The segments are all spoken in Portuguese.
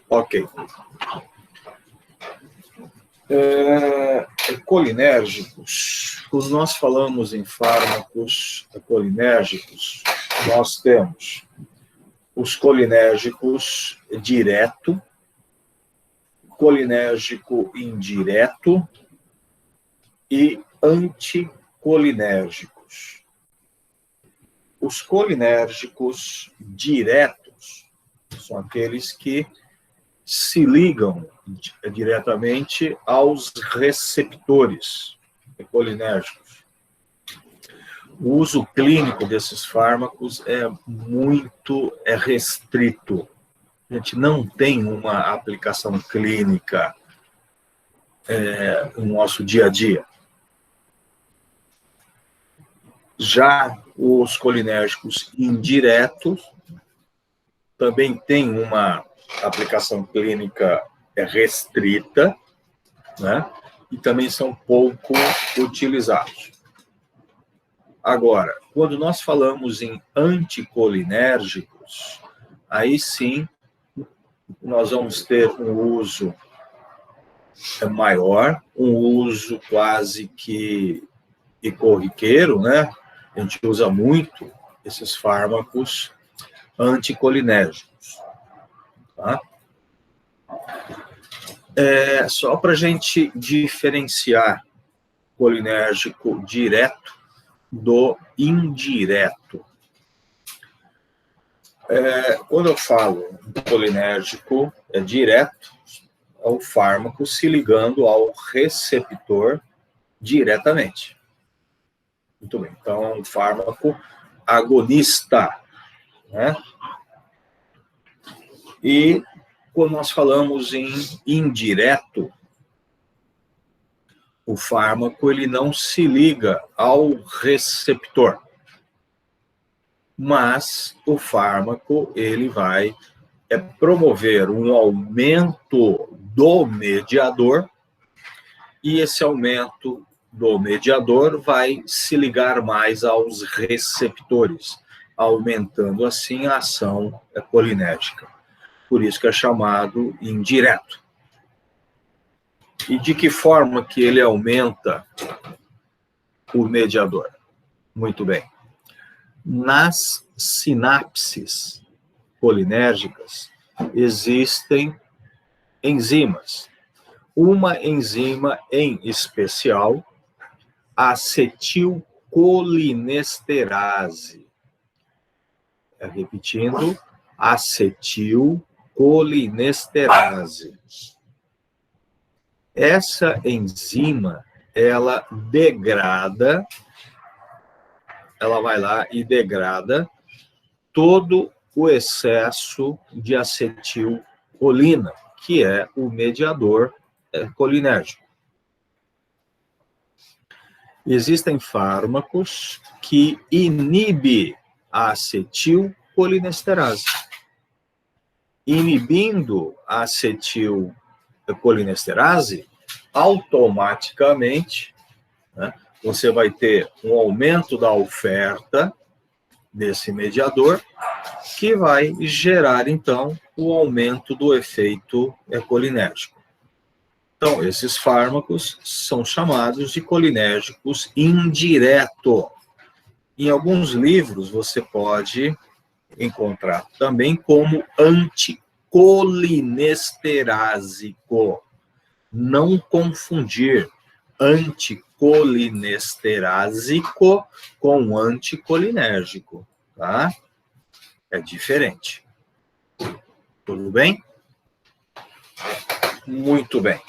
Ok. Colinérgicos. Quando nós falamos em fármacos colinérgicos, nós temos os colinérgicos direto, colinérgico indireto e anticolinérgicos. Os colinérgicos diretos são aqueles que se ligam diretamente aos receptores colinérgicos. O uso clínico desses fármacos é muito restrito. A gente não tem uma aplicação clínica no nosso dia a dia. Já os colinérgicos indiretos também têm uma aplicação clínica restrita, né? E também são pouco utilizados. Agora, quando nós falamos em anticolinérgicos, aí sim nós vamos ter um uso maior, um uso quase que corriqueiro, né? A gente usa muito esses fármacos anticolinérgicos. Tá? Só para a gente diferenciar colinérgico direto do indireto. Quando eu falo de colinérgico direto, é o fármaco se ligando ao receptor diretamente. Muito bem, então é um fármaco agonista, né? E quando nós falamos em indireto, o fármaco ele não se liga ao receptor, mas o fármaco ele vai promover um aumento do mediador, e esse aumento do mediador vai se ligar mais aos receptores, aumentando assim a ação colinérgica. Por isso que é chamado indireto. E de que forma que ele aumenta o mediador? Muito bem. Nas sinapses colinérgicas existem enzimas. Uma enzima em especial, a acetilcolinesterase. Repetindo, acetilcolinesterase. Essa enzima, ela degrada, ela vai lá e degrada todo o excesso de acetilcolina, que é o mediador colinérgico. Existem fármacos que inibem a acetilcolinesterase. Inibindo a acetilcolinesterase, automaticamente, né, você vai ter um aumento da oferta desse mediador, que vai gerar, então, o aumento do efeito colinérgico. Então, esses fármacos são chamados de colinérgicos indireto. Em alguns livros, você pode encontrar também como anticolinesterasico. Não confundir anticolinesterasico com anticolinérgico, tá? É diferente. Tudo bem? Muito bem.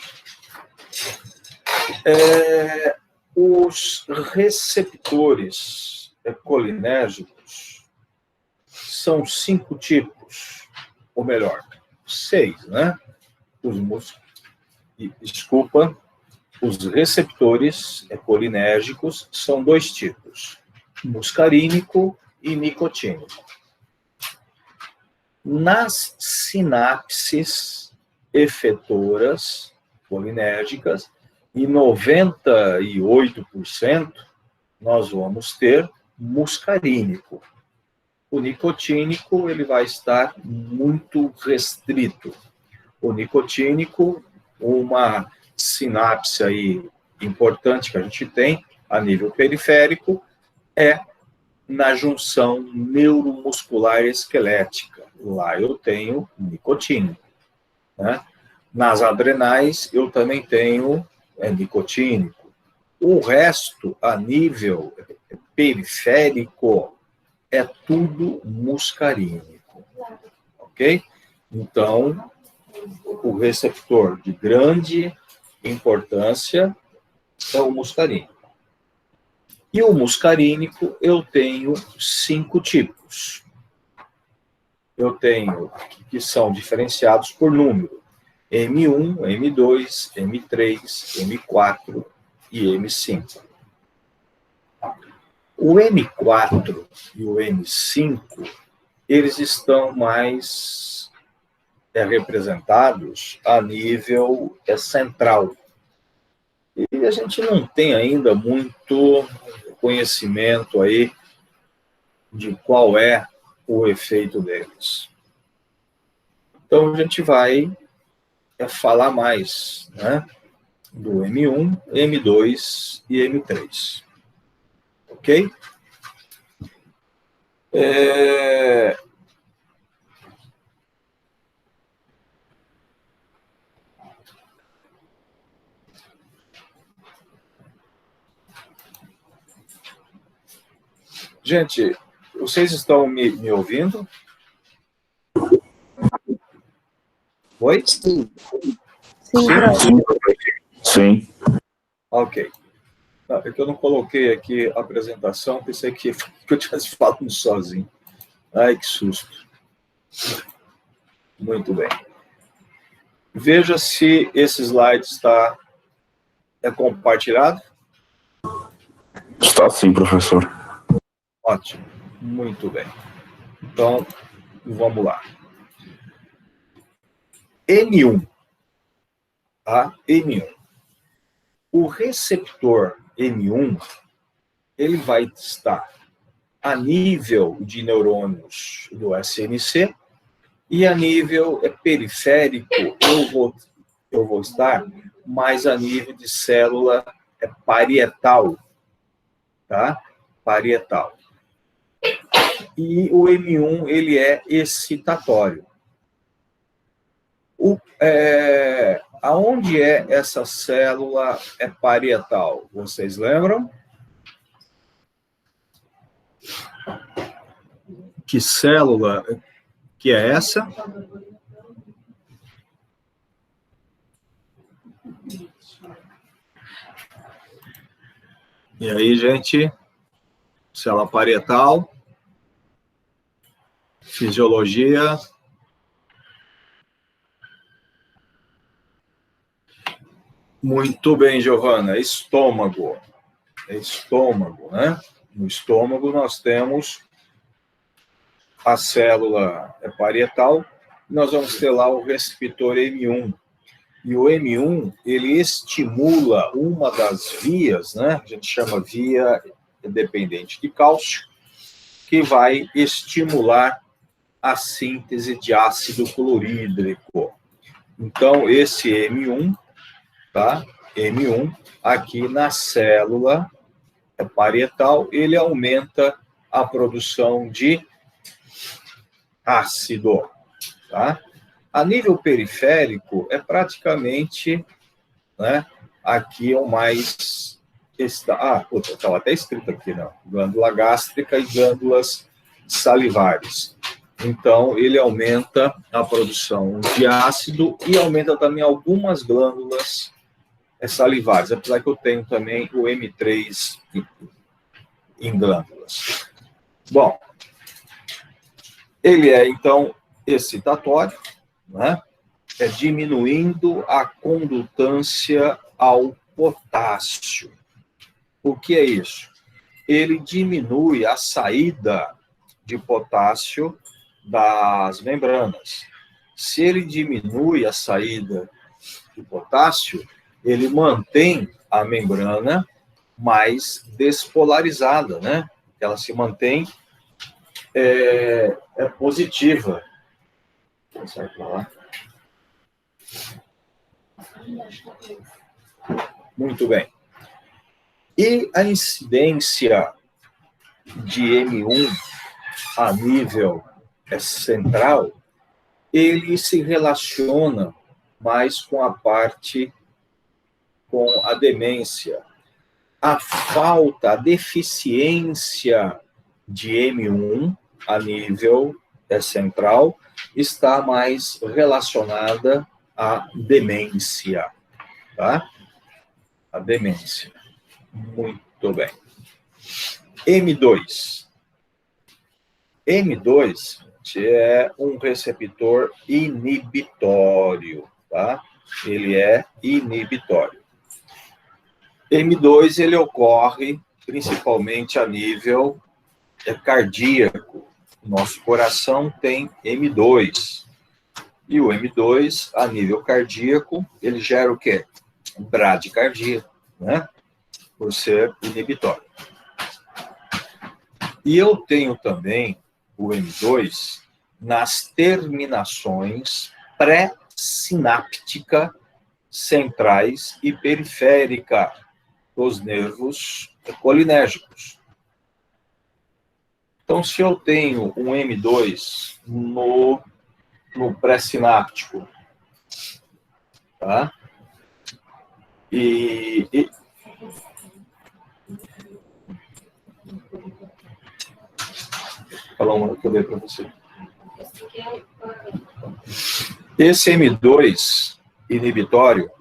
Os receptores colinérgicos são 5 tipos, ou melhor, 6, né? Os receptores colinérgicos são 2 tipos, muscarínico e nicotínico. Nas sinapses efetoras colinérgicas, em 98%, nós vamos ter muscarínico. O nicotínico, ele vai estar muito restrito. O nicotínico, uma sinapse aí importante que a gente tem a nível periférico é na junção neuromuscular esquelética. Lá eu tenho nicotínico, né? Nas adrenais eu também tenho nicotínico. O resto, a nível periférico, é tudo muscarínico, ok? Então, o receptor de grande importância é o muscarínico. E o muscarínico, eu tenho 5 tipos. Eu tenho, que são diferenciados por número, M1, M2, M3, M4 e M5. O M4 e o M5, eles estão mais representados a nível central. E a gente não tem ainda muito conhecimento aí de qual é o efeito deles. Então, a gente vai falar mais, né, do M1, M2 e M3. Ok? Gente, vocês estão me ouvindo? Oi? Sim. Sim. Ok. É que eu não coloquei aqui a apresentação, pensei que eu estivesse falando sozinho. Ai, que susto. Muito bem. Veja se esse slide está compartilhado. Está sim, professor. Ótimo. Muito bem. Então, vamos lá. M1. Tá? M1. O receptor M1, ele vai estar a nível de neurônios do SNC e a nível periférico eu vou estar mais a nível de célula parietal, tá? Parietal. E o M1, ele é excitatório. Aonde é essa célula parietal? Vocês lembram? Que célula que é essa? E aí, gente? Célula parietal. Fisiologia. Muito bem, Giovana. Estômago. Estômago, né? No estômago nós temos a célula parietal, nós vamos ter lá o receptor M1. E o M1, ele estimula uma das vias, né? A gente chama via dependente de cálcio, que vai estimular a síntese de ácido clorídrico. Então, esse M1, tá? M1, aqui na célula parietal, ele aumenta a produção de ácido, tá? A nível periférico, é praticamente, né, aqui é o mais... estava até escrito aqui, não. Glândula gástrica e glândulas salivares. Então, ele aumenta a produção de ácido e aumenta também algumas glândulas salivares, apesar que eu tenho também o M3 em glândulas. Bom, ele é, então, excitatório, né? Diminuindo a condutância ao potássio. O que é isso? Ele diminui a saída de potássio das membranas. Se ele diminui a saída de potássio, ele mantém a membrana mais despolarizada, né? Ela se mantém é positiva. Muito bem. E a incidência de M1 a nível central, ele se relaciona mais com a parte, com a demência. A falta, a deficiência de M1 a nível central está mais relacionada à demência, tá? A demência. Muito bem. M2. M2 é um receptor inibitório, tá? Ele é inibitório. M2, ele ocorre principalmente a nível cardíaco. Nosso coração tem M2. E o M2, a nível cardíaco, ele gera o quê? Bradicardia, né? Por ser inibitório. E eu tenho também o M2 nas terminações pré-sináptica, centrais e periférica dos nervos colinérgicos. Então, se eu tenho um M2 no pré-sináptico, tá? Vou falar uma que eu dei para você. Esse M2 inibitório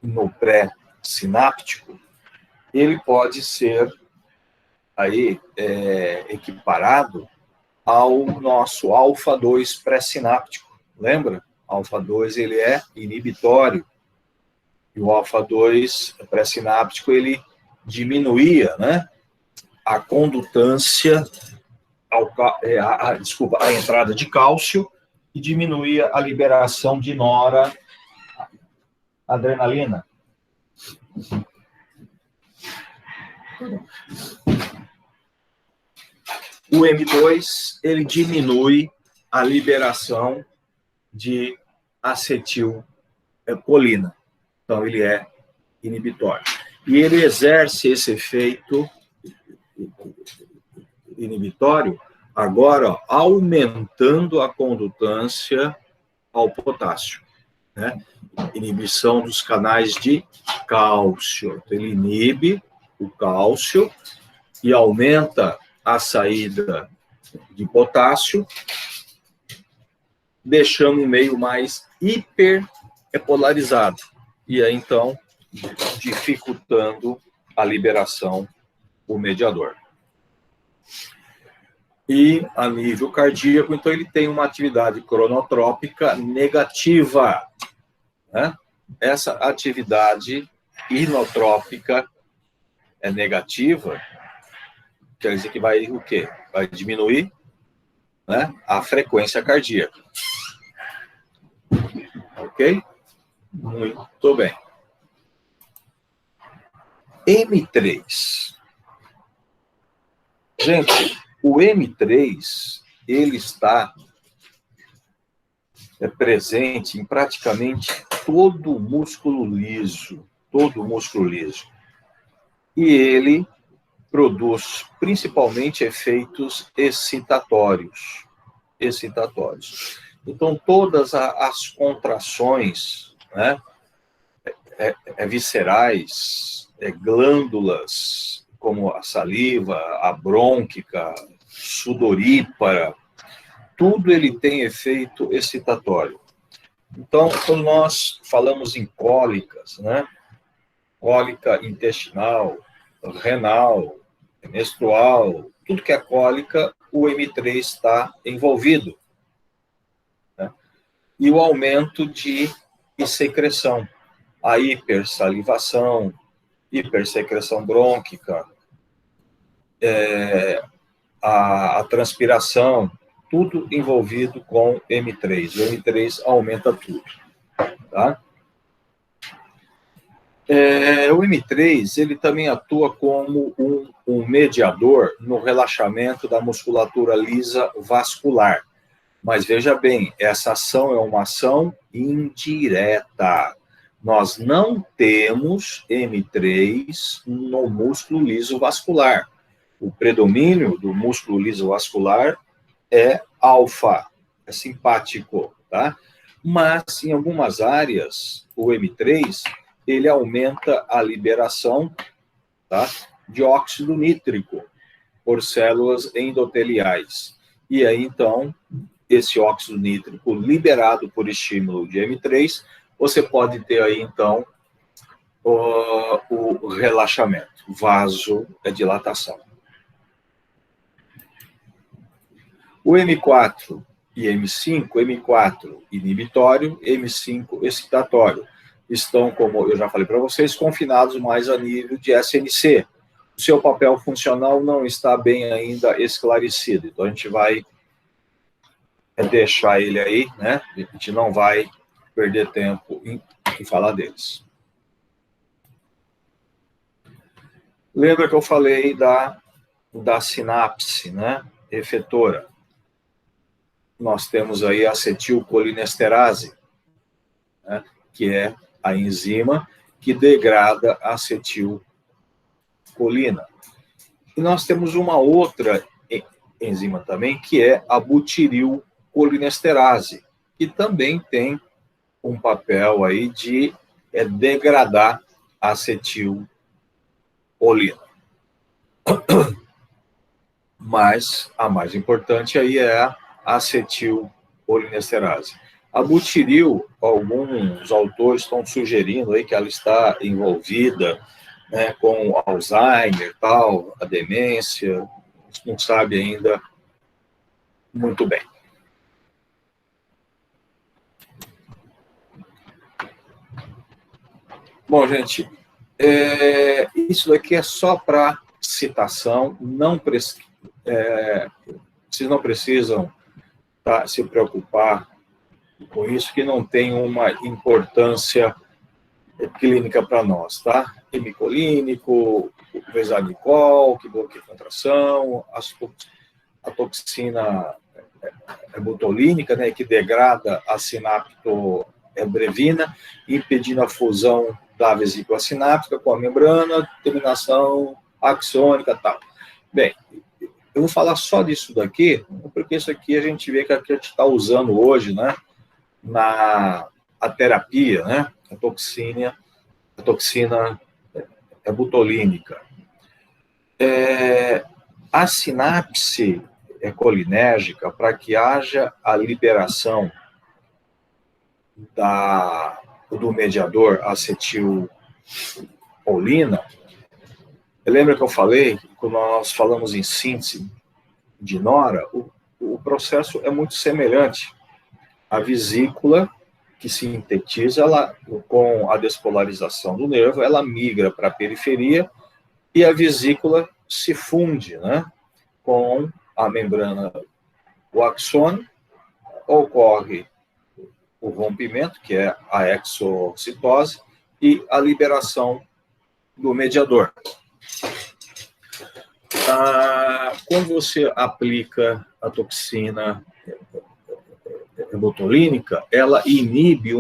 no pré-sináptico, ele pode ser aí equiparado ao nosso alfa-2 pré-sináptico. Lembra? Alfa-2 ele é inibitório. E o alfa-2 pré-sináptico ele diminuía, né, a condutância, a entrada de cálcio e diminuía a liberação de noradrenalina. O M2, ele diminui a liberação de acetilcolina. Então, ele é inibitório. E ele exerce esse efeito inibitório, agora, ó, aumentando a condutância ao potássio, né? Inibição dos canais de cálcio. Então, ele inibe o cálcio e aumenta a saída de potássio, deixando o meio mais hiperpolarizado. E aí, então, dificultando a liberação do mediador. E a nível cardíaco, então, ele tem uma atividade cronotrópica negativa, né? Essa atividade inotrópica é negativa, quer dizer que vai o quê? Vai diminuir, né, a frequência cardíaca. Ok? Muito bem. M3. Gente, o M3, ele está presente em praticamente todo o músculo liso, E ele produz principalmente efeitos excitatórios. Então, todas as contrações, né, viscerais, glândulas, como a saliva, a brônquica, sudorípara, tudo ele tem efeito excitatório. Então, quando nós falamos em cólicas, né, cólica intestinal, renal, menstrual, tudo que é cólica, o M3 está envolvido, né? E o aumento de secreção, a hipersalivação, hipersecreção brônquica, a transpiração, tudo envolvido com M3. O M3 aumenta tudo, tá? O M3 ele também atua como um mediador no relaxamento da musculatura lisa vascular. Mas veja bem, essa ação é uma ação indireta. Nós não temos M3 no músculo liso vascular. O predomínio do músculo liso vascular é alfa, é simpático, tá? Mas em algumas áreas, o M3 ele aumenta a liberação, tá, de óxido nítrico por células endoteliais. E aí, então, esse óxido nítrico liberado por estímulo de M3, você pode ter aí, então, o relaxamento, vasodilatação. O M4 e M5, M4 inibitório, M5 excitatório, estão, como eu já falei para vocês, confinados mais a nível de SNC. O seu papel funcional não está bem ainda esclarecido, então a gente vai deixar ele aí, né? A gente não vai perder tempo em falar deles. Lembra que eu falei da sinapse, né? Efetora. Nós temos aí a acetilcolinesterase, né? Que é a enzima que degrada a acetilcolina. E nós temos uma outra enzima também, que é a butirilcolinesterase, que também tem um papel aí de degradar a acetilcolina. Mas a mais importante aí é a acetilcolinesterase. A butiril, alguns autores estão sugerindo aí que ela está envolvida, né, com Alzheimer, tal, a demência, a gente não sabe ainda muito bem. Bom, gente, isso daqui é só para citação, vocês não precisam se preocupar com isso, que não tem uma importância clínica para nós, tá? Hemicolínico, vesanicol, que bloqueia a contração, a toxina botulínica, né, que degrada a sinaptobrevina, impedindo a fusão da vesícula sináptica com a membrana, terminação axônica e tal. Bem, eu vou falar só disso daqui, porque isso aqui a gente vê que a gente está usando hoje, né, a terapia, né, a toxina botulínica. A sinapse colinérgica, para que haja a liberação do mediador acetilcolina, lembra que eu falei, quando nós falamos em síntese de nora, o processo é muito semelhante. A vesícula que sintetiza, ela, com a despolarização do nervo, ela migra para a periferia e a vesícula se funde, né, com a membrana do axônio, ocorre o rompimento, que é a exocitose, e a liberação do mediador. Quando você aplica a toxina botulínica, ela inibe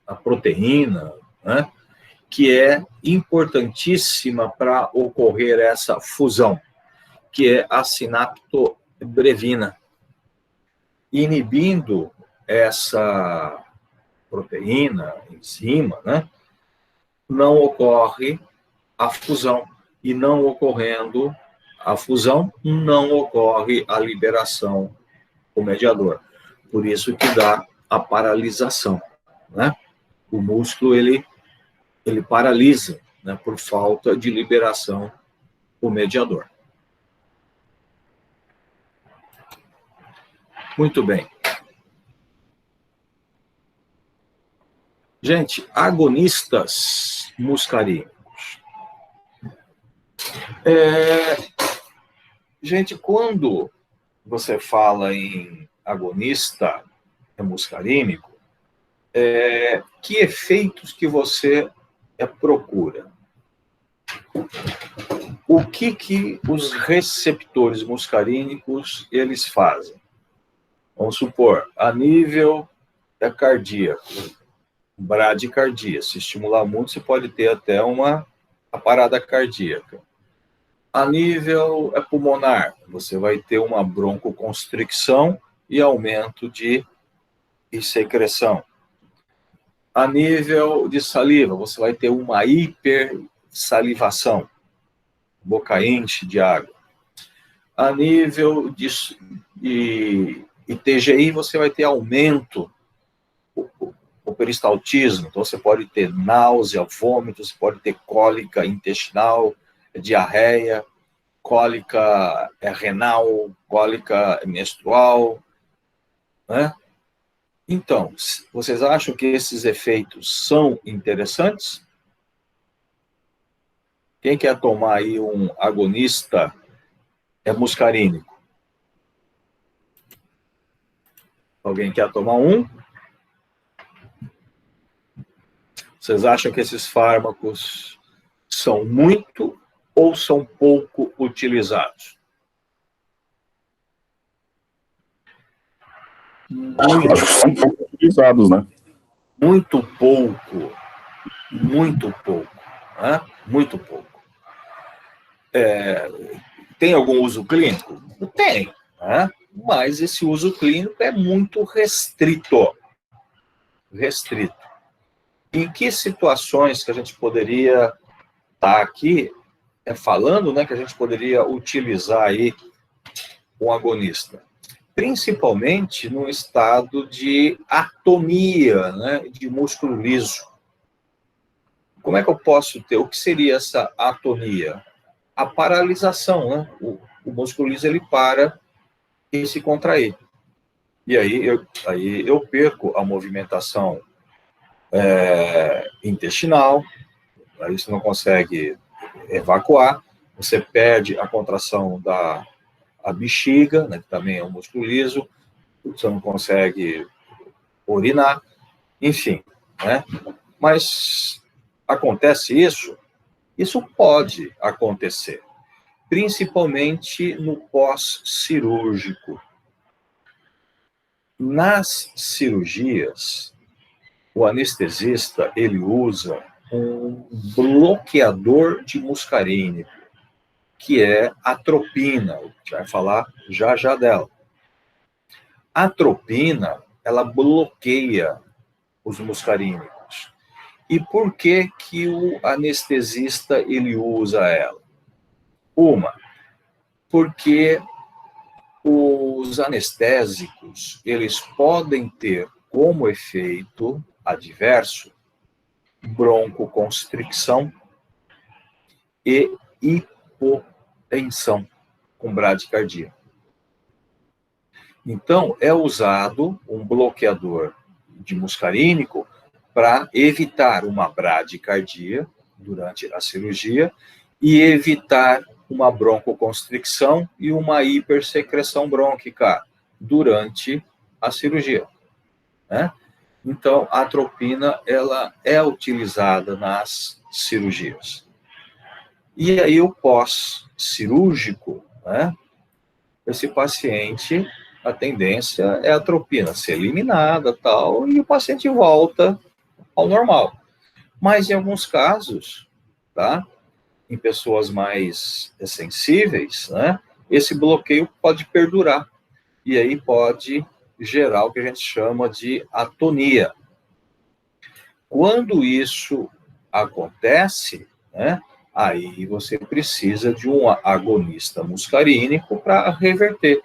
a proteína, né, que é importantíssima para ocorrer essa fusão, que é a sinaptobrevina. Inibindo essa proteína, enzima, né, não ocorre a fusão. E não ocorrendo a fusão, não ocorre a liberação do mediador. Por isso que dá a paralisação, né? O músculo, ele paralisa, né, por falta de liberação do mediador. Muito bem. Gente, agonistas muscarínicos. Gente, quando você fala em agonista muscarínico, que efeitos que você é procura. O que os receptores muscarínicos eles fazem? Vamos supor, a nível cardíaco, bradicardia. Se estimular muito, você pode ter até uma parada cardíaca. A nível pulmonar, você vai ter uma broncoconstricção e aumento de secreção. A nível de saliva, você vai ter uma hipersalivação, boca enche de água. A nível de TGI, você vai ter aumento, o peristaltismo. Então, você pode ter náusea, vômito, você pode ter cólica intestinal, diarreia, cólica renal, cólica menstrual, né? Então, vocês acham que esses efeitos são interessantes? Quem quer tomar aí um agonista muscarínico? Alguém quer tomar um? Vocês acham que esses fármacos são muito ou são pouco utilizados? Acho que são pouco utilizados, né? Muito pouco. Muito pouco. Né? Muito pouco. Tem algum uso clínico? Tem. Né? Mas esse uso clínico é muito restrito. Restrito. Em que situações que a gente poderia estar aqui falando, né, que a gente poderia utilizar aí um agonista? Principalmente no estado de atonia, né, de músculo liso. Como é que eu posso ter? O que seria essa atonia? A paralisação, né? O músculo liso ele para e se contrair. E aí eu perco a movimentação intestinal, aí você não consegue evacuar, você perde a contração da bexiga, né, que também é um músculo liso, você não consegue urinar, enfim, né? Mas acontece isso? Isso pode acontecer, principalmente no pós-cirúrgico. Nas cirurgias, o anestesista ele usa um bloqueador de muscarínico, que é a atropina, a gente vai falar já já dela. A atropina, ela bloqueia os muscarínicos. E por que que o anestesista ele usa ela? Porque os anestésicos, eles podem ter como efeito adverso broncoconstricção e hipotensão com bradicardia. Então, é usado um bloqueador de muscarínico para evitar uma bradicardia durante a cirurgia e evitar uma broncoconstricção e uma hipersecreção brônquica durante a cirurgia, né? Então, a atropina, ela é utilizada nas cirurgias. E aí, o pós-cirúrgico, né? Esse paciente, a tendência é a atropina ser eliminada, tal, e o paciente volta ao normal. Mas, em alguns casos, tá? Em pessoas mais sensíveis, né? Esse bloqueio pode perdurar. E aí pode gerar o que a gente chama de atonia. Quando isso acontece, né, aí você precisa de um agonista muscarínico para reverter.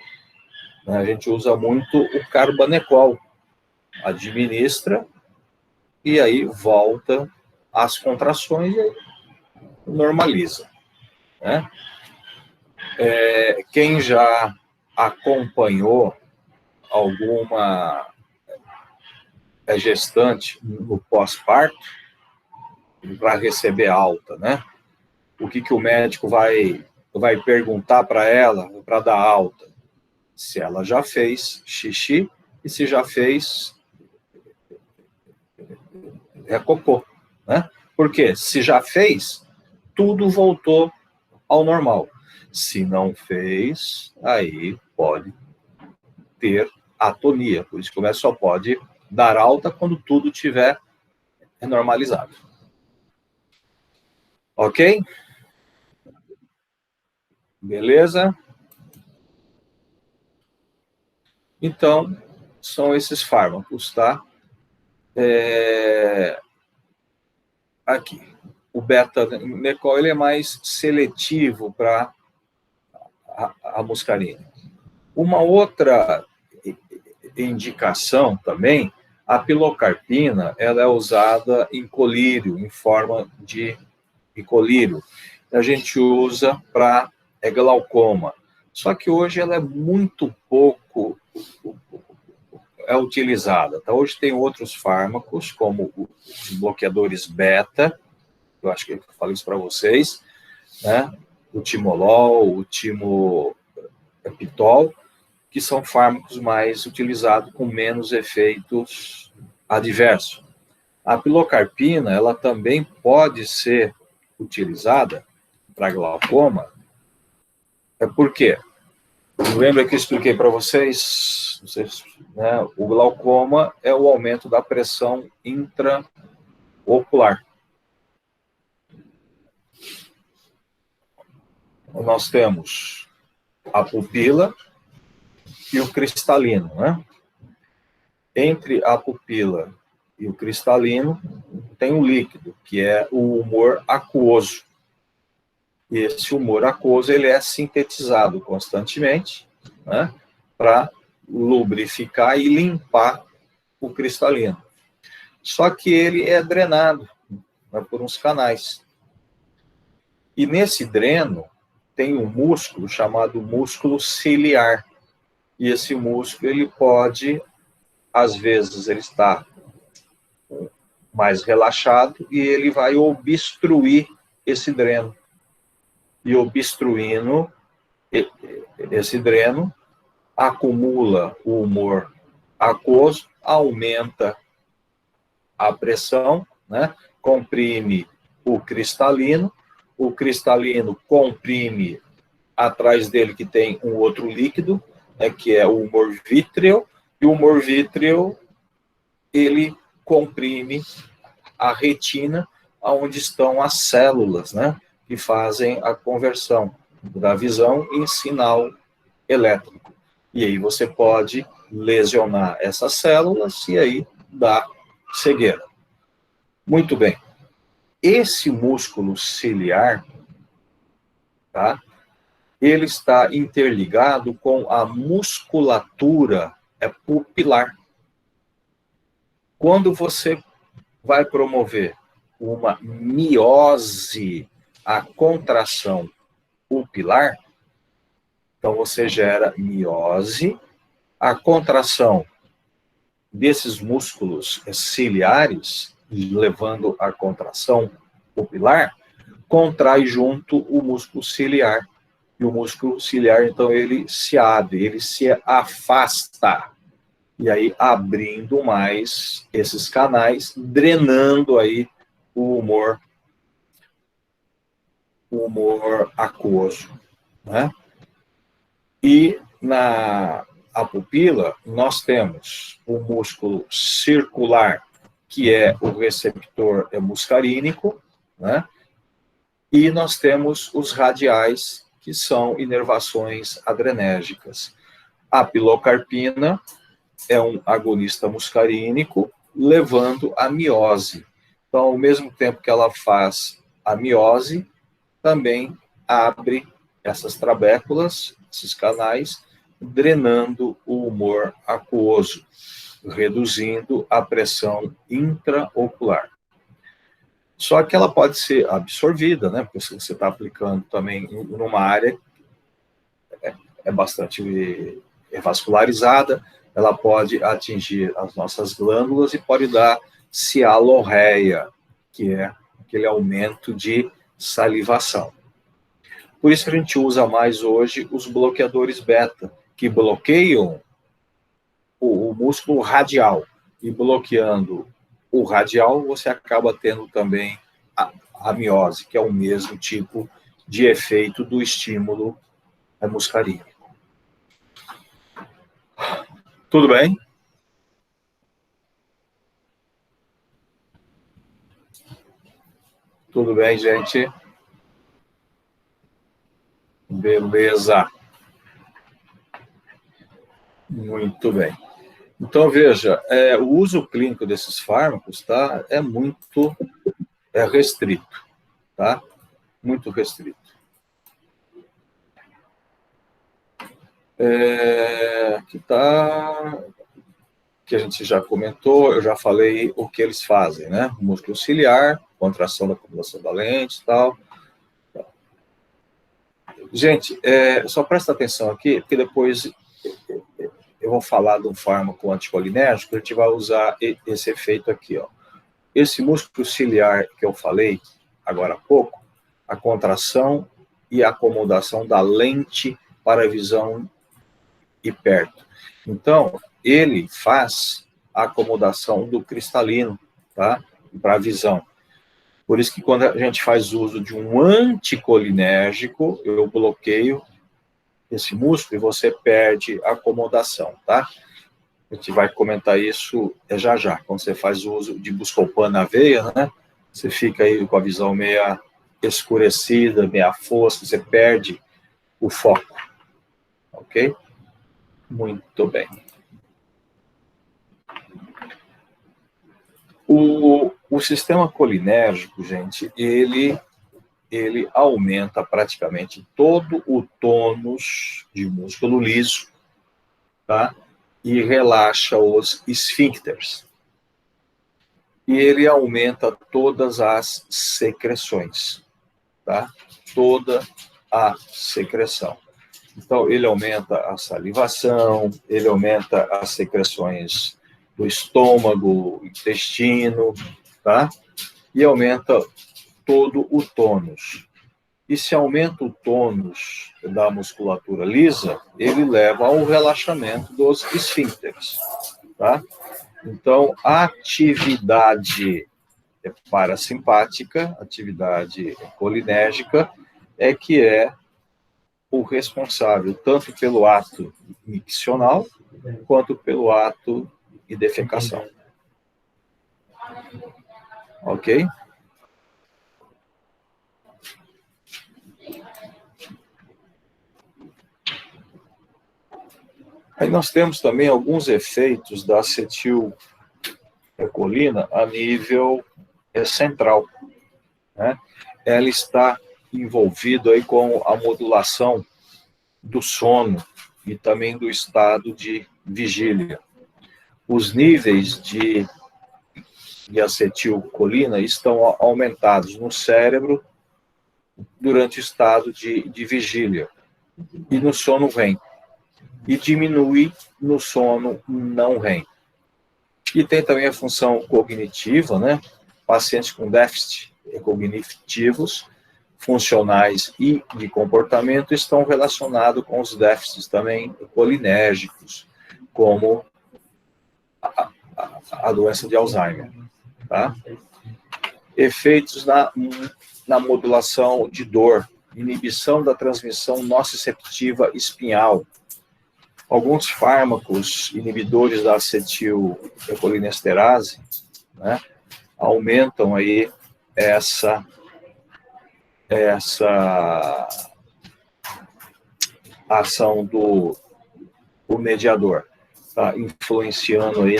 A gente usa muito o Carbanecol, administra e aí volta às contrações e aí normaliza, né? Quem já acompanhou alguma gestante no pós-parto para receber alta, né? O que o médico vai perguntar para ela para dar alta? Se ela já fez xixi e se já fez cocô, né? Porque se já fez, tudo voltou ao normal. Se não fez, aí pode ter atonia. Por isso que o médico só pode dar alta quando tudo tiver normalizado. Ok? Beleza? Então, são esses fármacos, tá? Aqui. O beta-necol, ele é mais seletivo para a muscarina. Uma outra indicação também, a pilocarpina, ela é usada em colírio, em forma de colírio. A gente usa para glaucoma. Só que hoje ela é muito pouco utilizada. Tá? Hoje tem outros fármacos, como os bloqueadores beta, eu acho que eu falei isso para vocês, né? O timolol, o timopitol, que são fármacos mais utilizados com menos efeitos adversos. A pilocarpina, ela também pode ser utilizada para glaucoma. Por quê? Lembra que eu expliquei para vocês, né, o glaucoma é o aumento da pressão intraocular. Nós temos a pupila e o cristalino, né? Entre a pupila e o cristalino tem o líquido, que é o humor aquoso. E esse humor aquoso ele é sintetizado constantemente, né, para lubrificar e limpar o cristalino. Só que ele é drenado, né, por uns canais. E nesse dreno tem um músculo chamado músculo ciliar. E esse músculo ele pode, às vezes, ele está mais relaxado e ele vai obstruir esse dreno. E obstruindo esse dreno, acumula o humor aquoso, aumenta a pressão, né? Comprime o cristalino comprime atrás dele que tem um outro líquido, né, que é o humor vítreo, e o humor vítreo, ele comprime a retina, onde estão as células, né, que fazem a conversão da visão em sinal elétrico. E aí você pode lesionar essas células e aí dá cegueira. Muito bem. Esse músculo ciliar, tá? Ele está interligado com a musculatura pupilar. Quando você vai promover uma miose, a contração pupilar, então você gera miose, a contração desses músculos ciliares, levando à contração pupilar, contrai junto o músculo ciliar. E o músculo ciliar, então, ele se abre, ele se afasta. E aí, abrindo mais esses canais, drenando aí o humor aquoso, né? E na pupila, nós temos o músculo circular, que é o receptor muscarínico, né? E nós temos os radiais, que são inervações adrenérgicas. A pilocarpina é um agonista muscarínico, levando à miose. Então, ao mesmo tempo que ela faz a miose, também abre essas trabéculas, esses canais, drenando o humor aquoso, reduzindo a pressão intraocular. Só que ela pode ser absorvida, né? Porque você está aplicando também numa área bastante vascularizada, ela pode atingir as nossas glândulas e pode dar cialorreia, que é aquele aumento de salivação. Por isso que a gente usa mais hoje os bloqueadores beta, que bloqueiam o músculo radial. E bloqueando o radial, você acaba tendo também a miose, que é o mesmo tipo de efeito do estímulo muscarínico. Tudo bem? Tudo bem, gente? Beleza. Muito bem. Então, veja, o uso clínico desses fármacos, tá, é muito restrito, tá? Muito restrito. Que a gente já comentou, eu já falei o que eles fazem, né? O músculo ciliar, contração da acumulação da lente e tal. Gente, só presta atenção aqui, porque depois eu vou falar de um fármaco anticolinérgico, a gente vai usar esse efeito aqui, ó. Esse músculo ciliar que eu falei agora há pouco, a contração e a acomodação da lente para a visão e perto. Então, ele faz a acomodação do cristalino, tá? Para a visão. Por isso que quando a gente faz uso de um anticolinérgico, eu bloqueio esse músculo e você perde a acomodação, tá? A gente vai comentar isso já já. Quando você faz uso de Buscopan na veia, né? Você fica aí com a visão meia escurecida, meia fosca, você perde o foco. Ok? Muito bem. O sistema colinérgico, gente, ele aumenta praticamente todo o tônus de músculo liso, tá? E relaxa os esfíncteres. E ele aumenta todas as secreções, tá? Toda a secreção. Então, ele aumenta a salivação, ele aumenta as secreções do estômago, intestino, tá? E aumenta todo o tônus. E se aumenta o tônus da musculatura lisa, ele leva ao relaxamento dos esfíncteres, tá? Então, a atividade parasimpática, atividade colinérgica, é que é o responsável tanto pelo ato miccional quanto pelo ato de defecação. Ok? Aí nós temos também alguns efeitos da acetilcolina a nível central, né? Ela está envolvida aí com a modulação do sono e também do estado de vigília. Os níveis de acetilcolina estão aumentados no cérebro durante o estado de vigília e no sono REM, e diminui no sono não REM. E tem também a função cognitiva, né? Pacientes com déficit cognitivos, funcionais e de comportamento estão relacionados com os déficits também colinérgicos, como a doença de Alzheimer. Tá? Efeitos na modulação de dor, inibição da transmissão nociceptiva espinhal. Alguns fármacos inibidores da acetilcolinesterase, né, aumentam aí essa ação do mediador, tá? Influenciando aí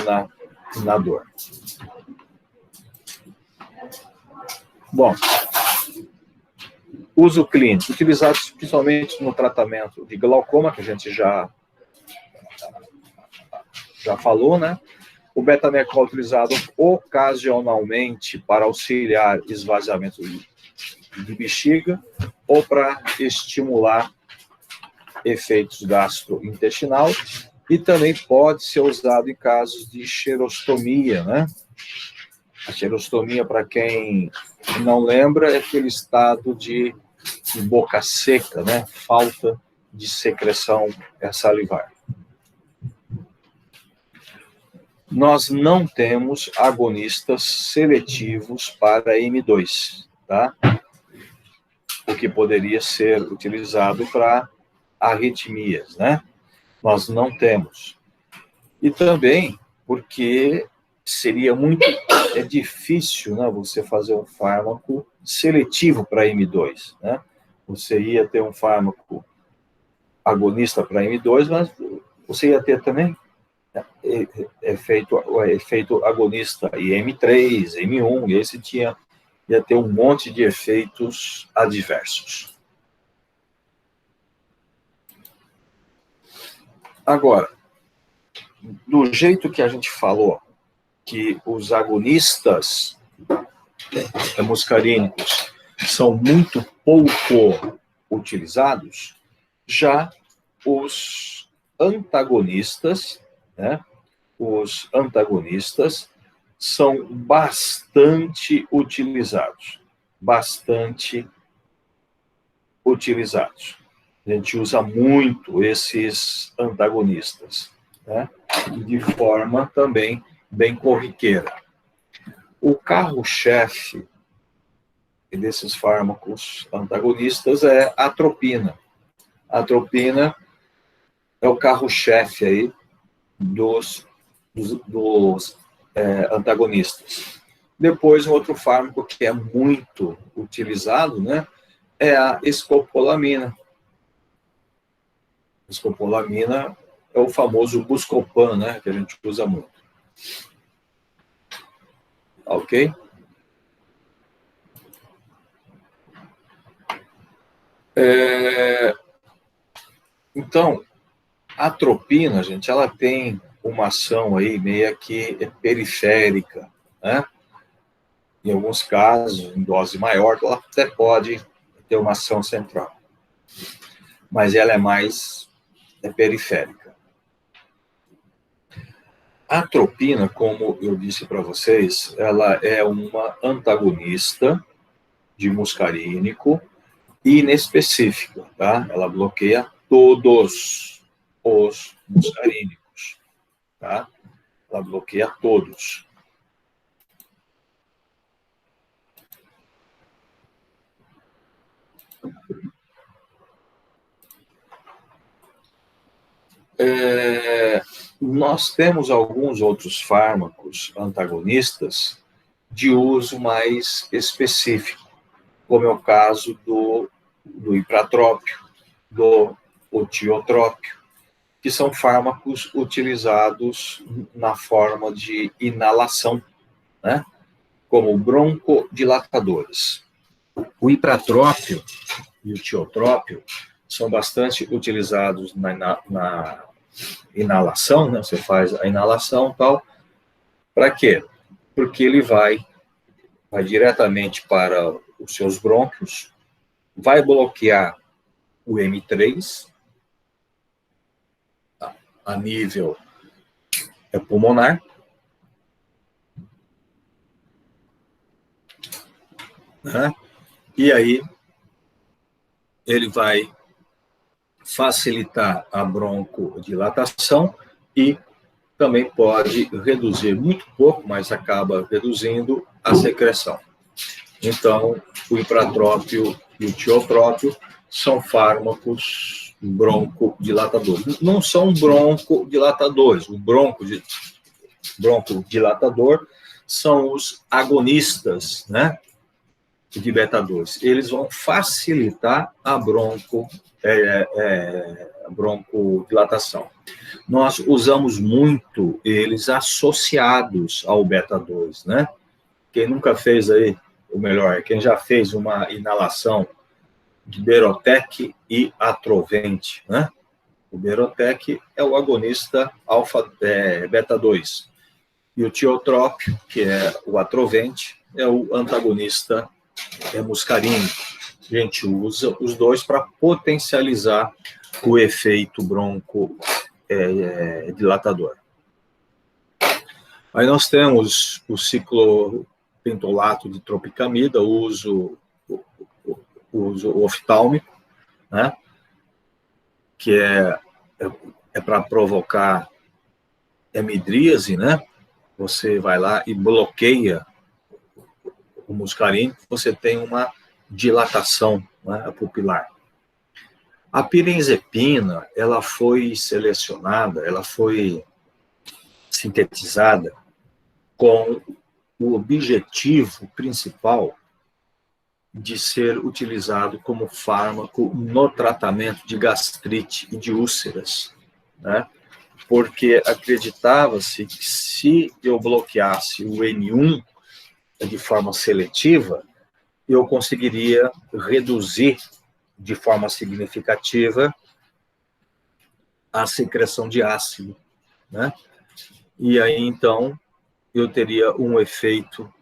na dor. Bom, uso clínico, utilizado principalmente no tratamento de glaucoma, que a gente já falou, né? O betamecol utilizado ocasionalmente para auxiliar esvaziamento de bexiga ou para estimular efeitos gastrointestinal, e também pode ser usado em casos de xerostomia, né? A xerostomia, para quem não lembra, é aquele estado de boca seca, né? Falta de secreção salivar. Nós não temos agonistas seletivos para M2, tá? O que poderia ser utilizado para arritmias, né? Nós não temos. E também porque seria muito difícil, né, você fazer um fármaco seletivo para M2, né? Você ia ter um fármaco agonista para M2, mas você ia ter também efeito agonista em M3, M1, e esse ia ter um monte de efeitos adversos. Agora, do jeito que a gente falou, que os agonistas muscarínicos são muito pouco utilizados, já os antagonistas, né, os antagonistas são bastante utilizados. Bastante utilizados. A gente usa muito esses antagonistas, né, de forma também bem corriqueira. O carro-chefe desses fármacos antagonistas é a atropina. A atropina é o carro-chefe aí dos antagonistas. Depois, um outro fármaco que é muito utilizado, né, é a escopolamina. A escopolamina é o famoso Buscopan, né, que a gente usa muito. Ok? Então, a atropina, gente, ela tem uma ação aí meio que periférica, né? Em alguns casos, em dose maior, ela até pode ter uma ação central. Mas ela é mais periférica. A atropina, como eu disse para vocês, ela é uma antagonista de muscarínico inespecífica, tá? Ela bloqueia todos os muscarínicos, tá? Ela bloqueia todos. Nós temos alguns outros fármacos antagonistas de uso mais específico, como é o caso do ipratrópio, do tiotrópio, que são fármacos utilizados na forma de inalação, né, como broncodilatadores. O ipratrópio e o tiotrópio são bastante utilizados na inalação, né? Você faz a inalação e tal. Para quê? Porque ele vai diretamente para os seus brônquios, vai bloquear o M3 a nível pulmonar, né? E aí ele vai facilitar a broncodilatação e também pode reduzir muito pouco, mas acaba reduzindo a secreção. Então, o ipratrópio e o tiotrópio são fármacos broncodilatadores. Não são broncodilatadores. O broncodilatador são os agonistas, né, de beta-2. Eles vão facilitar a broncodilatação. Nós usamos muito eles associados ao beta-2, né? Quem nunca fez aí, ou melhor, quem já fez uma inalação de Berotec e Atrovent, né? O Berotec é o agonista beta-2. E o tiotrópio, que é o Atrovent, é o antagonista muscarínico. A gente usa os dois para potencializar o efeito broncodilatador. Aí nós temos o ciclopentolato de tropicamida, o uso oftálmico, né? Que é para provocar hemidríase, né? Você vai lá e bloqueia o muscarínico, você tem uma dilatação, né, pupilar. A pirenzepina, ela foi selecionada, ela foi sintetizada com o objetivo principal de ser utilizado como fármaco no tratamento de gastrite e de úlceras, né? Porque acreditava-se que se eu bloqueasse o N1 de forma seletiva, eu conseguiria reduzir de forma significativa a secreção de ácido, né? E aí, então, eu teria um efeito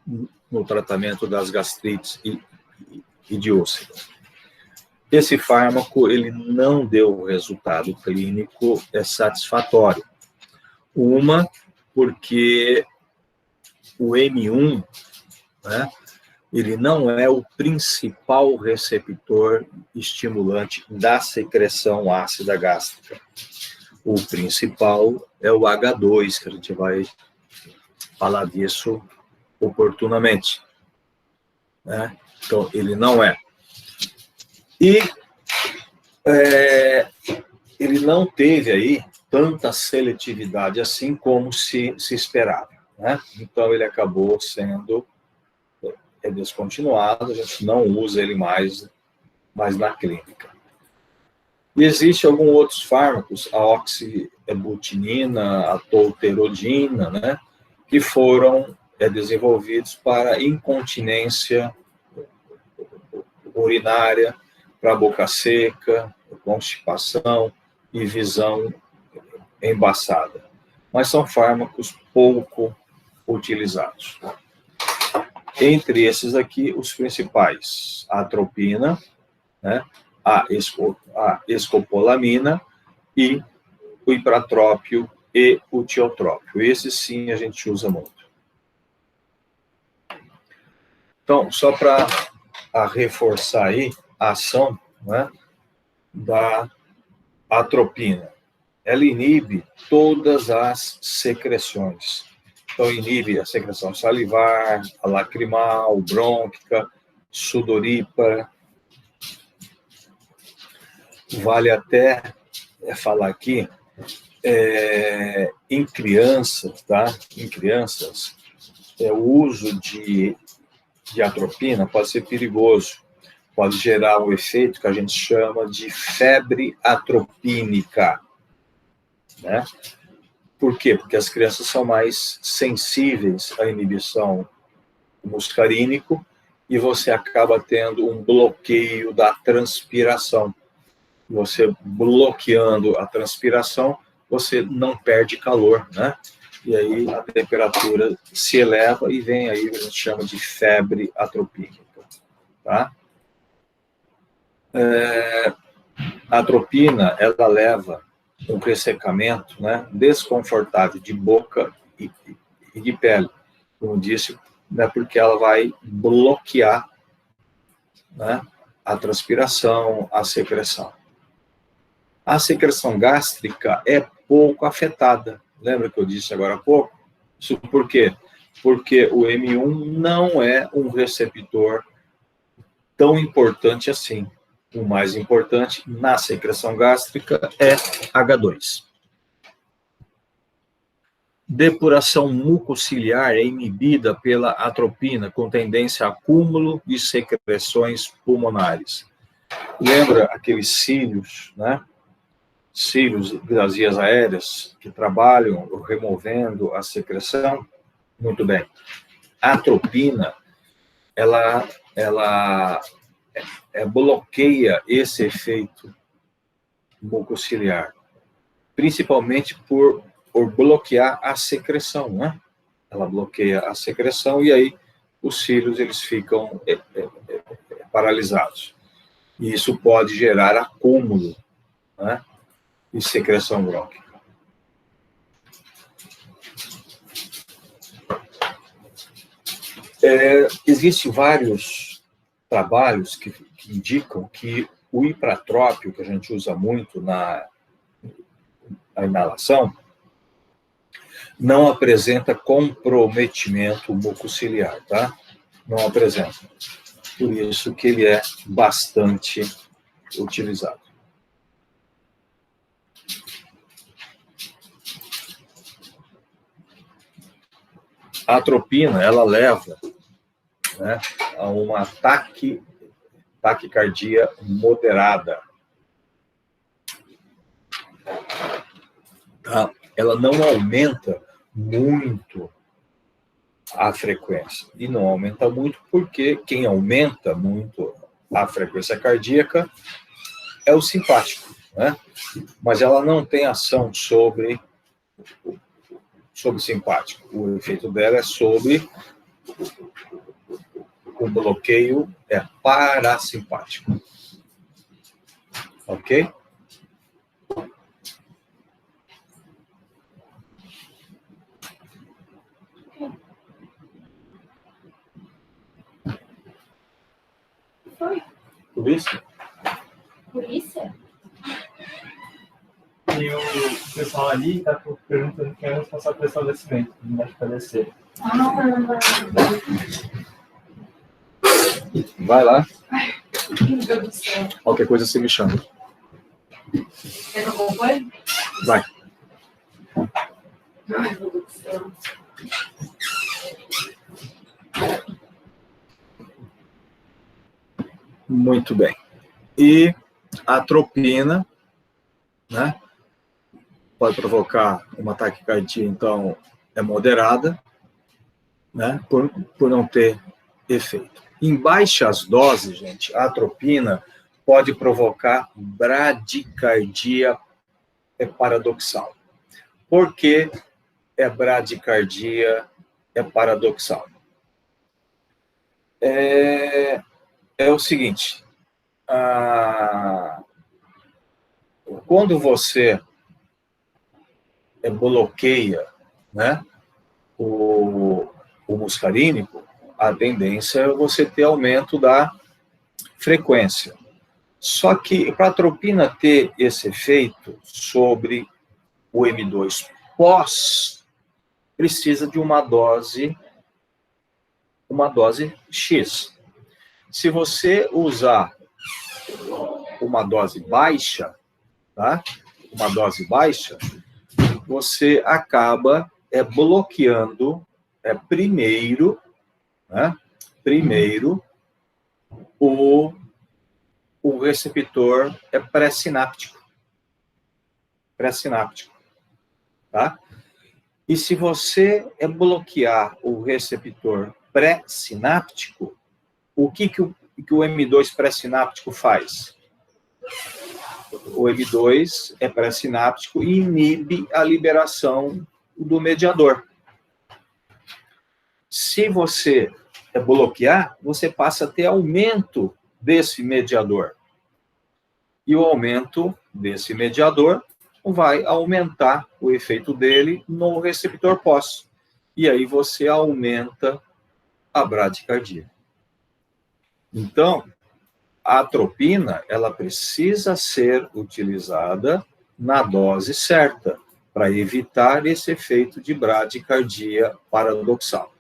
no tratamento das gastrites e de úlceras. Esse fármaco, ele não deu resultado clínico satisfatório. Uma, porque o M1, né, ele não é o principal receptor estimulante da secreção ácida gástrica. O principal é o H2, que a gente vai falar disso oportunamente, né? Então, ele não é. E ele não teve aí tanta seletividade assim como se esperava, né? Então, ele acabou sendo descontinuado, a gente não usa ele mais na clínica. E existem alguns outros fármacos, a oxibutinina, a tolterodina, né, que foram desenvolvidos para incontinência urinária, para boca seca, constipação e visão embaçada. Mas são fármacos pouco utilizados. Entre esses aqui, os principais, a atropina, né, a escopolamina e o ipratrópio e o tiotrópio. Esses sim a gente usa muito. Então, só para reforçar aí a ação, né, da atropina. Ela inibe todas as secreções. Então, inibe a secreção salivar, a lacrimal, brônquica, sudorípara. Vale até falar aqui, em crianças, tá? Em crianças, o uso de atropina pode ser perigoso. Pode gerar um efeito que a gente chama de febre atropínica, né? Por quê? Porque as crianças são mais sensíveis à inibição do muscarínico e você acaba tendo um bloqueio da transpiração. Você bloqueando a transpiração, você não perde calor, né? E aí a temperatura se eleva e vem aí o que a gente chama de febre atropínica, tá? A atropina, ela leva um ressecamento, né, desconfortável de boca e de pele, como disse, né, porque ela vai bloquear, né, a transpiração, a secreção. A secreção gástrica é pouco afetada. Lembra que eu disse agora há pouco? Isso por quê? Porque o M1 não é um receptor tão importante assim. O mais importante na secreção gástrica é H2. Depuração mucociliar é inibida pela atropina, com tendência a acúmulo de secreções pulmonares. Lembra aqueles cílios, né? Cílios das vias aéreas que trabalham removendo a secreção? Muito bem. A atropina, ela bloqueia esse efeito mucociliar, principalmente por bloquear a secreção, né? Ela bloqueia a secreção e aí os cílios eles ficam paralisados. E isso pode gerar acúmulo, né, de secreção brônquica. Existem vários trabalhos que indicam que o ipratrópio, que a gente usa muito na inalação, não apresenta comprometimento mucociliar, tá? Não apresenta. Por isso que ele é bastante utilizado. A atropina, ela leva, né, a uma taquicardia moderada. Tá? Ela não aumenta muito a frequência. E não aumenta muito porque quem aumenta muito a frequência cardíaca é o simpático, né? Mas ela não tem ação sobre o simpático. O efeito dela é sobre o bloqueio parasimpático. Ok? Foi. Por isso? Por isso? E o pessoal ali está perguntando quem é responsável por esse estabelecimento. Não vai parecer. Vai lá. Meu Deus do céu. Qualquer coisa você me chama. Quer que eu acompanhe? Vai. Ai, meu Deus do céu. Muito bem. E a atropina, né, pode provocar uma taquicardia, então, é moderada, né, por não ter efeito. Em baixas doses, gente, a atropina pode provocar bradicardia paradoxal. Por que bradicardia paradoxal? É o seguinte, quando você bloqueia, né, o muscarínico, a tendência é você ter aumento da frequência. Só que para a atropina ter esse efeito sobre o M2 pós, precisa de uma dose X. Se você usar uma dose baixa, tá? Uma dose baixa, você acaba bloqueando primeiro, né? Primeiro o receptor pré-sináptico. Tá? E se você bloquear o receptor pré-sináptico, o que o M2 pré-sináptico faz? O M2 pré-sináptico e inibe a liberação do mediador. Se você bloquear, você passa a ter aumento desse mediador. E o aumento desse mediador vai aumentar o efeito dele no receptor pós. E aí você aumenta a bradicardia. Então, a atropina, ela precisa ser utilizada na dose certa, para evitar esse efeito de bradicardia paradoxal.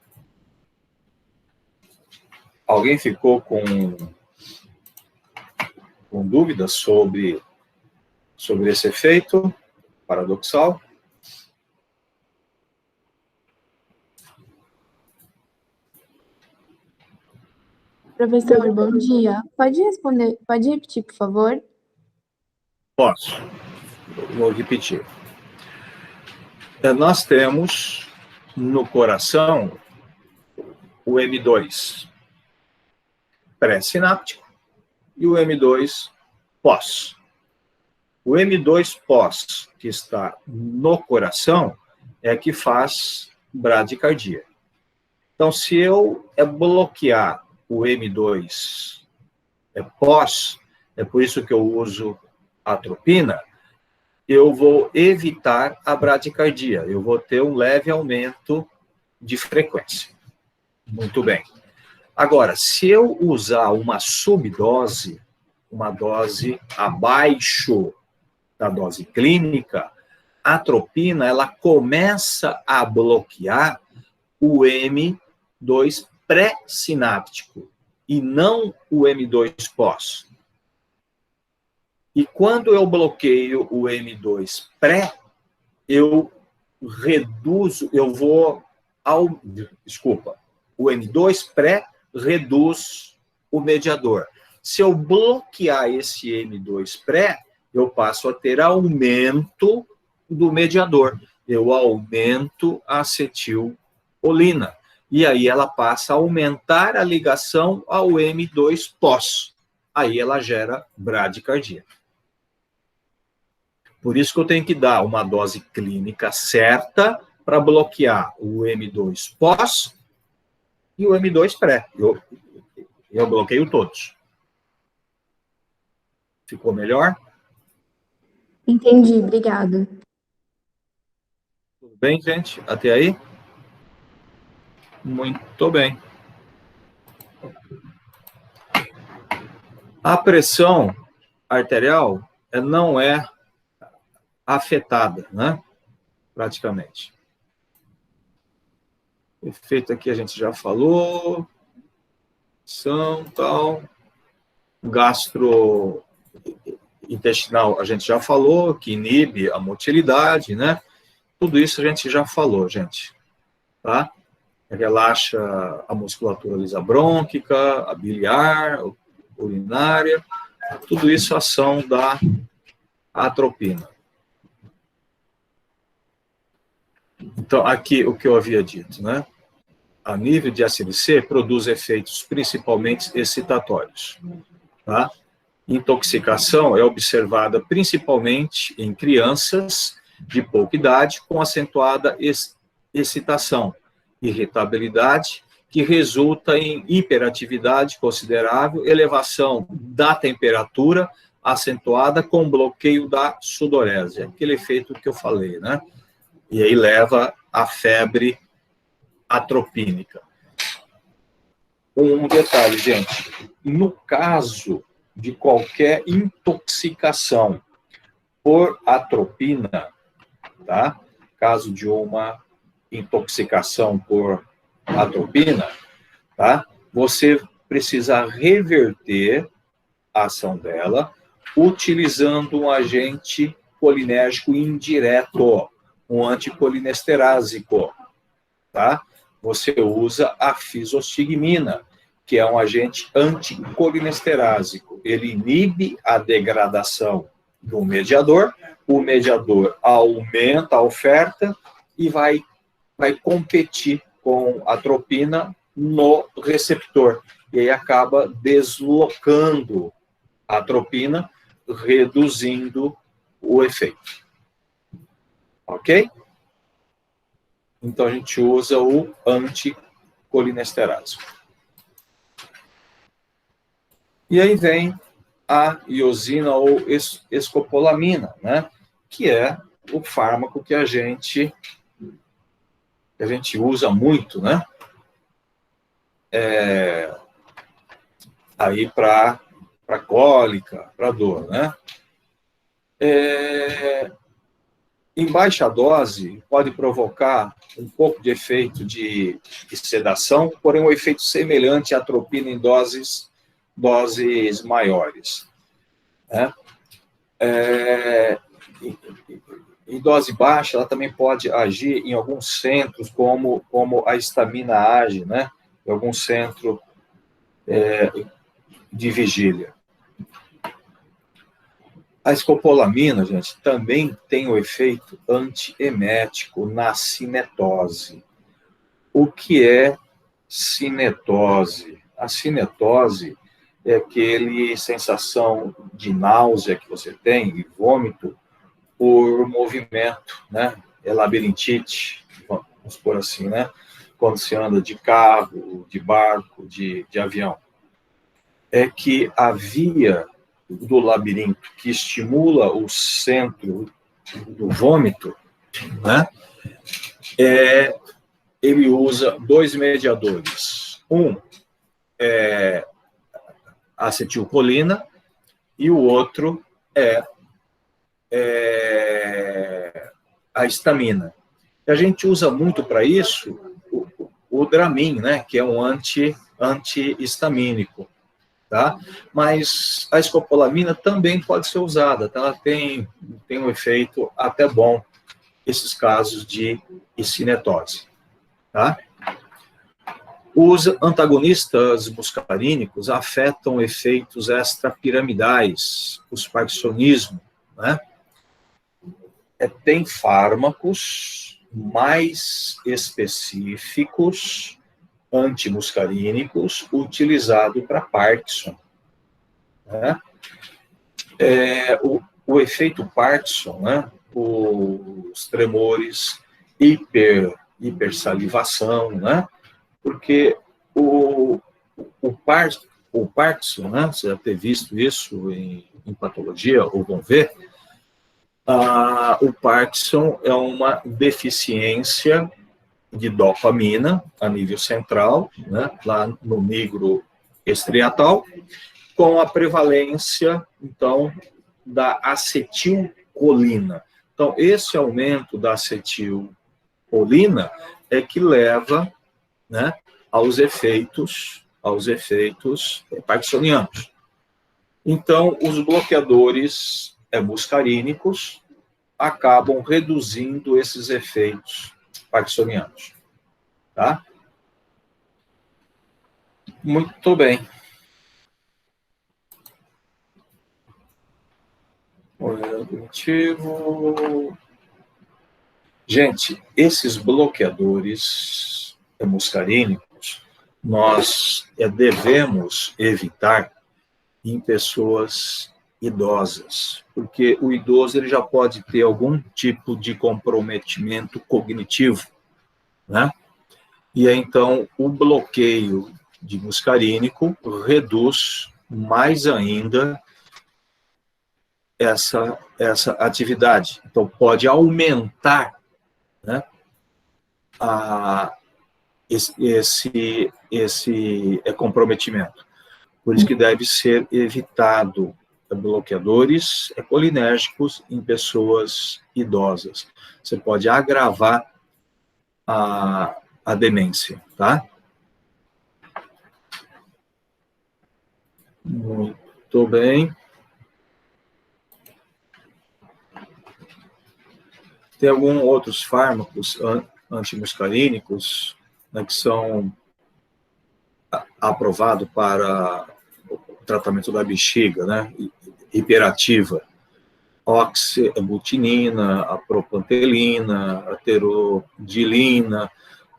Alguém ficou com dúvidas sobre esse efeito paradoxal? Professor, bom dia. Pode responder, pode repetir, por favor? Posso. Vou repetir. Nós temos no coração o M2 pré-sináptico e o M2 pós. O M2 pós, que está no coração, é que faz bradicardia. Então, se eu bloquear o M2 pós, é por isso que eu uso a atropina, eu vou evitar a bradicardia, eu vou ter um leve aumento de frequência. Muito bem. Agora, se eu usar uma subdose, uma dose abaixo da dose clínica, a atropina, ela começa a bloquear o M2 pré-sináptico e não o M2 pós. E quando eu bloqueio o M2 pré, eu reduzo, o M2 pré reduz o mediador. Se eu bloquear esse M2 pré, eu passo a ter aumento do mediador. Eu aumento a acetilcolina. E aí ela passa a aumentar a ligação ao M2 pós. Aí ela gera bradicardia. Por isso que eu tenho que dar uma dose clínica certa para bloquear o M2 pós e o M2 pré. Eu bloqueio todos. Ficou melhor? Entendi, obrigada. Tudo bem, gente? Até aí? Muito bem. A pressão arterial não é afetada, né? Praticamente. Efeito aqui a gente já falou. Tal. Gastrointestinal a gente já falou, que inibe a motilidade, né? Tudo isso a gente já falou, gente. Tá? Relaxa a musculatura lisa brônquica, a biliar, urinária. Tudo isso é ação da atropina. Então, aqui o que eu havia dito, né? A nível de ACVC, produz efeitos principalmente excitatórios. Tá? Intoxicação é observada principalmente em crianças de pouca idade com acentuada excitação, irritabilidade, que resulta em hiperatividade considerável, elevação da temperatura acentuada com bloqueio da sudorese, aquele efeito que eu falei, né? E aí leva à febre atropínica. Um detalhe, gente, no caso de qualquer intoxicação por atropina, tá? Caso de uma intoxicação por atropina, tá? Você precisa reverter a ação dela utilizando um agente colinérgico indireto, um anticolinesterase, tá? Você usa a fisostigmina, que é um agente anticolinesterásico. Ele inibe a degradação do mediador, o mediador aumenta a oferta e vai competir com a atropina no receptor. E aí acaba deslocando a atropina, reduzindo o efeito. Ok? Então, a gente usa o anticolinesterase. E aí vem a iosina ou escopolamina, né? Que é o fármaco que a gente usa muito, né? Aí para cólica, para dor, né? Em baixa dose, pode provocar um pouco de efeito de sedação, porém um efeito semelhante à atropina em doses maiores. Né? Em dose baixa, ela também pode agir em alguns centros, como a histamina age, né? Em algum centro de vigília. A escopolamina, gente, também tem o efeito antiemético na cinetose. O que é cinetose? A cinetose é aquele sensação de náusea que você tem, e vômito, por movimento, né? É labirintite, vamos por assim, né? Quando se anda de carro, de barco, de avião. É que a via do labirinto que estimula o centro do vômito, né? Ele usa dois mediadores. Um é acetilcolina e o outro é a histamina. A gente usa muito para isso o o Dramin, né, que é um antihistamínico, tá? Mas a escopolamina também pode ser usada, tá? Ela tem um efeito até bom, esses casos de cinetose, tá? Os antagonistas muscarínicos afetam efeitos extrapiramidais, os parkinsonismo, né? Tem fármacos mais específicos, antimuscarínicos, utilizados para Parkinson, né? O efeito Parkinson, né? Os tremores, hipersalivação, né? Porque o Parkinson, né? Você deve ter visto isso em patologia, ou vão ver, o Parkinson é uma deficiência de dopamina a nível central, né? Lá no nigro estriatal, com a prevalência, então, da acetilcolina. Então, esse aumento da acetilcolina é que leva, né, aos efeitos parkinsonianos. Então, os bloqueadores muscarínicos acabam reduzindo esses efeitos parkinsonianos, tá? Muito bem. Cognitivo. Gente, esses bloqueadores muscarínicos, nós devemos evitar em pessoas idosas, porque o idoso ele já pode ter algum tipo de comprometimento cognitivo, né? E aí, então, o bloqueio de muscarínico reduz mais ainda essa atividade. Então, pode aumentar, né, esse comprometimento. Por isso que deve ser evitado bloqueadores colinérgicos em pessoas idosas. Você pode agravar a demência, tá? Muito bem. Tem alguns outros fármacos antimuscarínicos, né, que são aprovados para o tratamento da bexiga, né, hiperativa. Oxabutinina, a propantelina, a terodilina,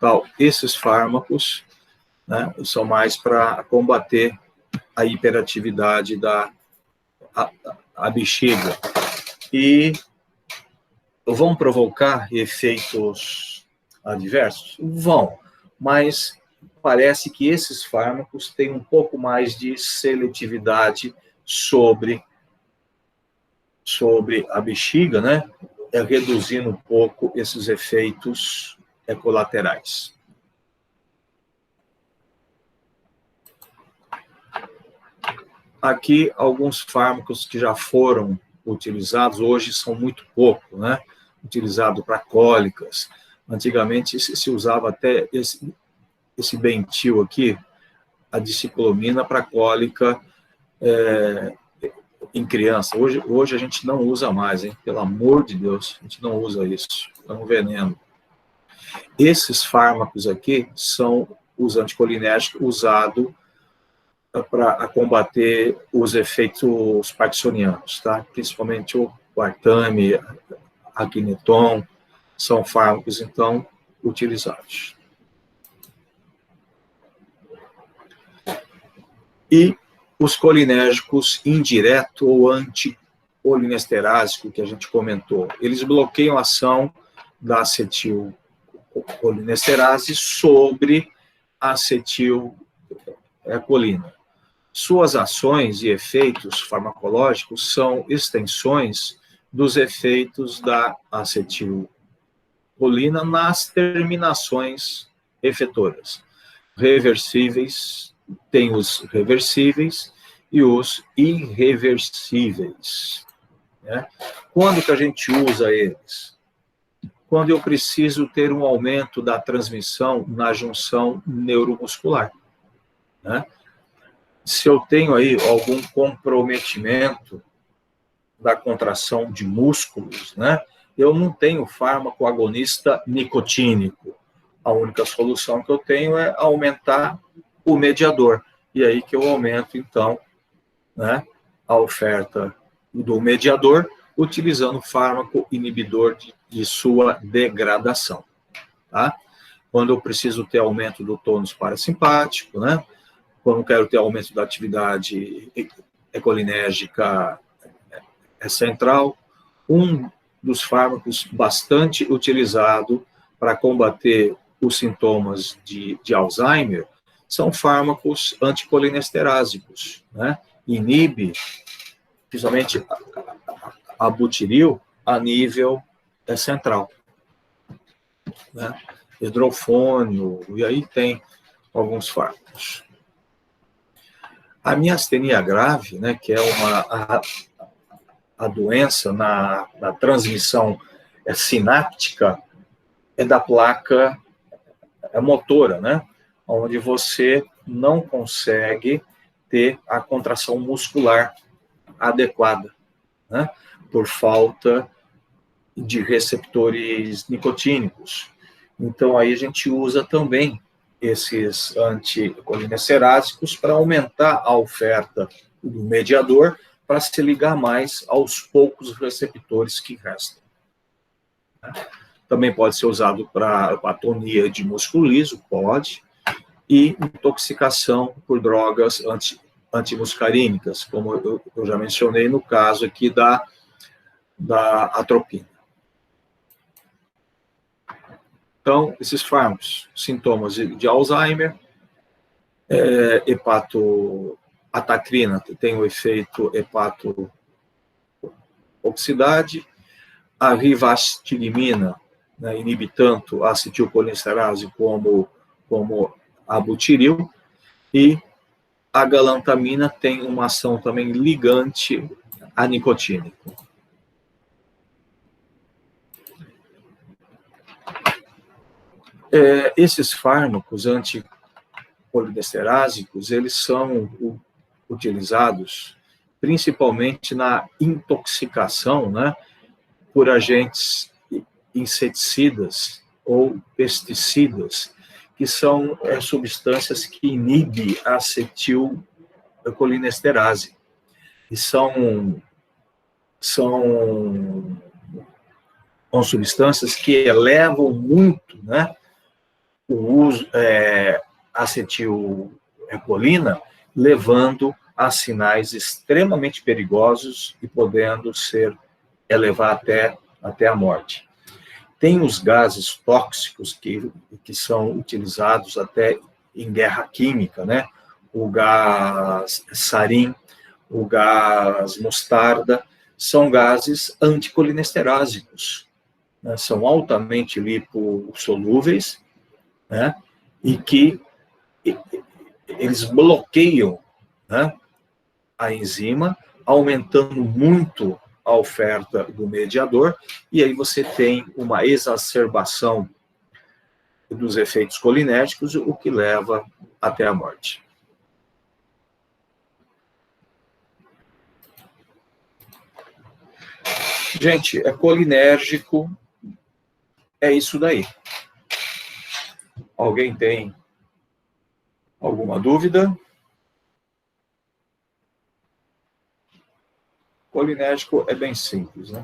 tal. Esses fármacos, né, são mais para combater a hiperatividade da bexiga. E vão provocar efeitos adversos? Vão, mas parece que esses fármacos têm um pouco mais de seletividade sobre a bexiga, né? Reduzindo um pouco esses efeitos colaterais. Aqui, alguns fármacos que já foram utilizados, hoje são muito pouco, né? Utilizado para cólicas. Antigamente se usava até esse bentil aqui, a diciclomina, para cólica em criança. Hoje a gente não usa mais, hein? Pelo amor de Deus, a gente não usa isso. É um veneno. Esses fármacos aqui são os anticolinérgicos usados para combater os efeitos parkinsonianos, tá? Principalmente o Artame, a Kineton, são fármacos, então, utilizados. E os colinérgicos indireto ou anticolinesterase, que a gente comentou, eles bloqueiam a ação da acetilcolinesterase sobre a acetilcolina. Suas ações e efeitos farmacológicos são extensões dos efeitos da acetilcolina nas terminações efetoras. Reversíveis, tem os reversíveis e os irreversíveis, né? Quando que a gente usa eles? quando eu preciso ter um aumento da transmissão na junção neuromuscular, né? Se eu tenho aí algum comprometimento da contração de músculos, né, eu não tenho fármaco agonista nicotínico. A única solução que eu tenho é aumentar o mediador. E aí que eu aumento, então, né, a oferta do mediador, utilizando fármaco inibidor de sua degradação. Tá? Quando eu preciso ter aumento do tônus parasimpático, né, quando eu quero ter aumento da atividade colinérgica central, um dos fármacos bastante utilizado para combater os sintomas de Alzheimer são fármacos anticolinesterásicos, né? Inibe, principalmente a butiril, a nível central, né? Hidrofônio, e aí tem alguns fármacos. A miastenia grave, né, que é a doença na transmissão sináptica, é da placa motora, né? Onde você não consegue ter a contração muscular adequada, né? Por falta de receptores nicotínicos. Então, aí a gente usa também esses anticolinesterásicos para aumentar a oferta do mediador, para se ligar mais aos poucos receptores que restam. Também pode ser usado para atonia de músculo liso, pode, e intoxicação por drogas antimuscarínicas, como eu já mencionei no caso aqui da atropina. Então, esses fármacos, sintomas de Alzheimer, hepatoatacrina, que tem o efeito hepatooxidade, a rivastilimina, né, inibe tanto a acetilcolinesterase como a butiril, e a galantamina tem uma ação também ligante a nicotínico. Esses fármacos anticolinesterásicos, eles são utilizados principalmente na intoxicação, né, por agentes inseticidas ou pesticidas, que são substâncias que inibem a acetilcolinesterase. E são substâncias que elevam muito, né, o uso acetilcolina, levando a sinais extremamente perigosos e podendo levar até a morte. Tem os gases tóxicos que são utilizados até em guerra química, né? O gás sarin, o gás mostarda, são gases anticolinesterásicos, né? São altamente lipossolúveis, né? E que eles bloqueiam, né, a enzima, aumentando muito a oferta do mediador, e aí você tem uma exacerbação dos efeitos colinérgicos, o que leva até a morte. Gente, colinérgico é isso daí. Alguém tem alguma dúvida? Colinérgico é bem simples, né?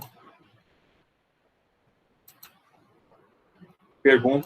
Pergunta.